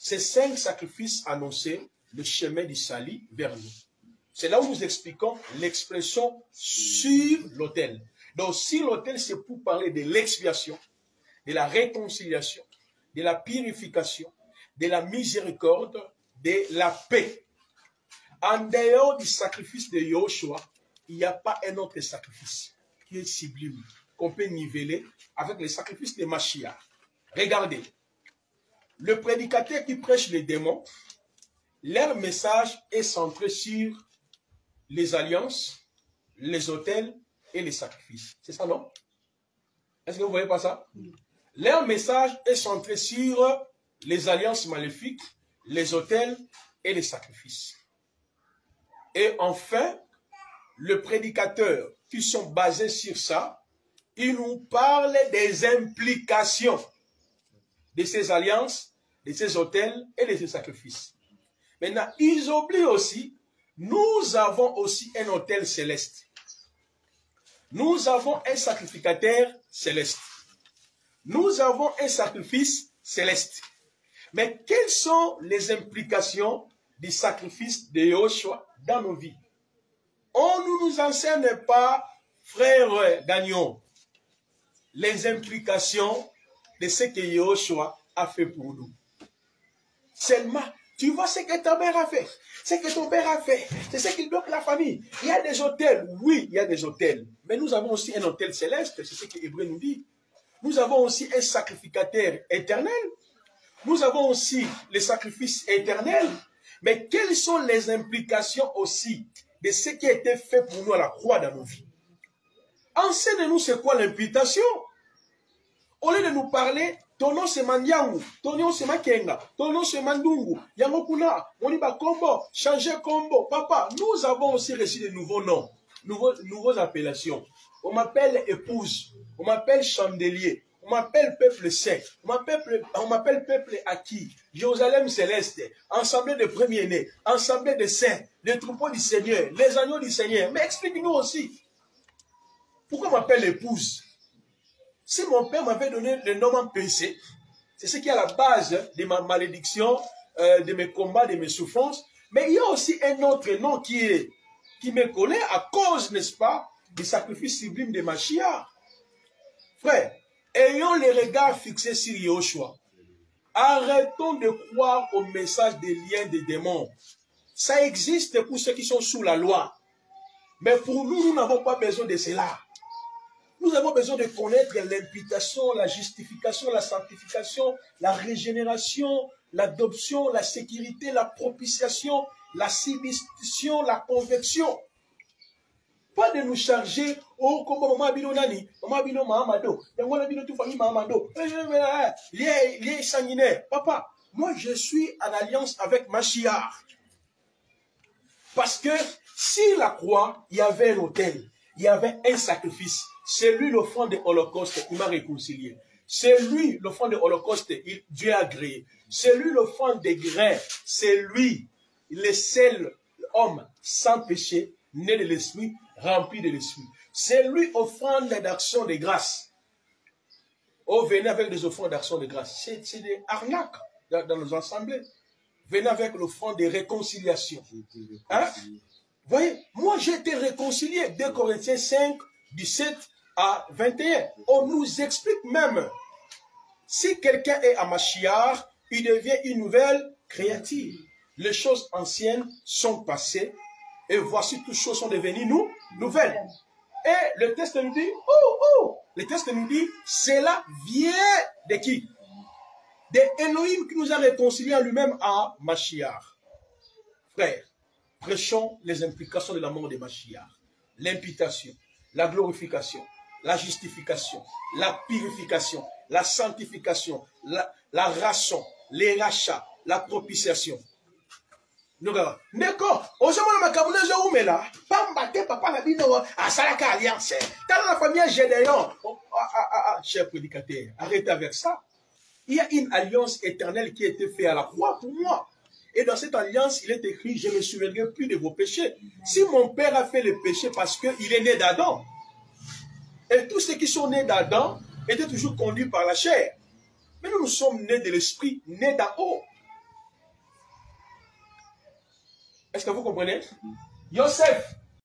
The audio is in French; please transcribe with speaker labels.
Speaker 1: Ces 5 sacrifices annonçaient le chemin du salut vers nous. C'est là où nous expliquons l'expression sur l'autel. Donc, sur l'autel, c'est pour parler de l'expiation, de la réconciliation, de la purification, de la miséricorde, de la paix. En dehors du sacrifice de Yahushua, il n'y a pas un autre sacrifice qui est sublime, qu'on peut niveler avec le sacrifice de Mashiach. Regardez, le prédicateur qui prêche les démons, leur message est centré sur les alliances, les autels et les sacrifices. C'est ça, non? Est-ce que vous ne voyez pas ça? Leur message est centré sur les alliances maléfiques, les autels et les sacrifices. Et enfin, le prédicateur qui sont basés sur ça, il nous parle des implications de ces alliances, de ces autels et de ces sacrifices. Maintenant, ils oublient aussi, nous avons aussi un autel céleste. Nous avons un sacrificateur céleste. Nous avons un sacrifice céleste. Mais quelles sont les implications du sacrifice de Yahushua dans nos vies? On ne nous enseigne pas, frère Gagnon, les implications de ce que Yahushua a fait pour nous. Seulement, tu vois ce que ta mère a fait, ce que ton père a fait, c'est ce qu'il bloque la famille. Il y a des autels, oui, il y a des autels. Mais nous avons aussi un autel céleste, c'est ce que l'Hébreu nous dit. Nous avons aussi un sacrificateur éternel. Nous avons aussi les sacrifices éternels. Mais quelles sont les implications aussi de ce qui a été fait pour nous à la croix dans nos vies? Enseigne-nous c'est quoi l'imputation. Au lieu de nous parler, ton nom c'est Mandiangu, ton nom c'est Makenga, ton nom c'est Mandungu, Yangokuna, Moniba Kombo, changer Kombo. Papa, nous avons aussi reçu de nouveaux noms, nouveaux appellations. On m'appelle épouse, on m'appelle chandelier, on m'appelle peuple saint, on m'appelle peuple acquis, Jérusalem céleste, assemblée de premiers-nés, assemblée de saints, les troupeaux du Seigneur, les agneaux du Seigneur. Mais explique-nous aussi, pourquoi on m'appelle épouse? Si mon père m'avait donné le nom en péché, c'est ce qui est à la base de ma malédiction, de mes combats, de mes souffrances. Mais il y a aussi un autre nom qui me connaît à cause, n'est-ce pas, du sacrifice sublime de Mashiach. Frère, ayons les regards fixés sur Yahushua. Arrêtons de croire au message des liens des démons. Ça existe pour ceux qui sont sous la loi. Mais pour nous, nous n'avons pas besoin de cela. Nous avons besoin de connaître l'imputation, la justification, la sanctification, la régénération, l'adoption, la sécurité, la propitiation, la substitution, la conversion. Pas de nous charger, oh, comme maman abino nani, maman abino mahamado, maman abino tout famille mahamado, lié sanguinaire. Papa, moi je suis en alliance avec Mashiach. Parce que si la croix, il y avait un autel, il y avait un sacrifice. C'est lui l'offrande de l'Holocauste, il m'a réconcilié. C'est lui l'offrande de l'Holocauste, Dieu a créé. C'est lui l'offrande des grains. C'est lui le seul homme sans péché, né de l'esprit, rempli de l'esprit. C'est lui offrande d'action de grâce. Oh, venez avec des offrandes d'action de grâce. C'est des arnaques dans nos assemblées. Venez avec l'offrande de réconciliation. Hein? Vous voyez, moi j'ai été réconcilié. 2 Corinthiens 5, 17 à 21. On nous explique même, si quelqu'un est à Mashiach, il devient une nouvelle créature. Les choses anciennes sont passées et voici toutes choses sont devenues nouvelles. Et le texte nous dit, le texte nous dit, cela vient de qui? De Elohim qui nous a réconciliés en lui-même à Mashiach. Frère, prêchons les implications de la mort de Mashiach. L'imputation, la glorification, la justification, la purification, la sanctification, la ration, les rachats, la propitiation. D'accord. Aujourd'hui, ma cabonaise où mais là, pambate papa la bino à Salaka Alliance. Dans la famille Gédéon. Cher prédicateur, arrêtez avec ça. Il y a une alliance éternelle qui a été faite à la croix pour moi. Et dans cette alliance, il est écrit, je ne me souviendrai plus de vos péchés. Si mon père a fait le péché parce qu'il est né d'Adam, et tous ceux qui sont nés d'Adam étaient toujours conduits par la chair. Mais nous sommes nés de l'esprit, nés d'en haut. Est-ce que vous comprenez? Joseph,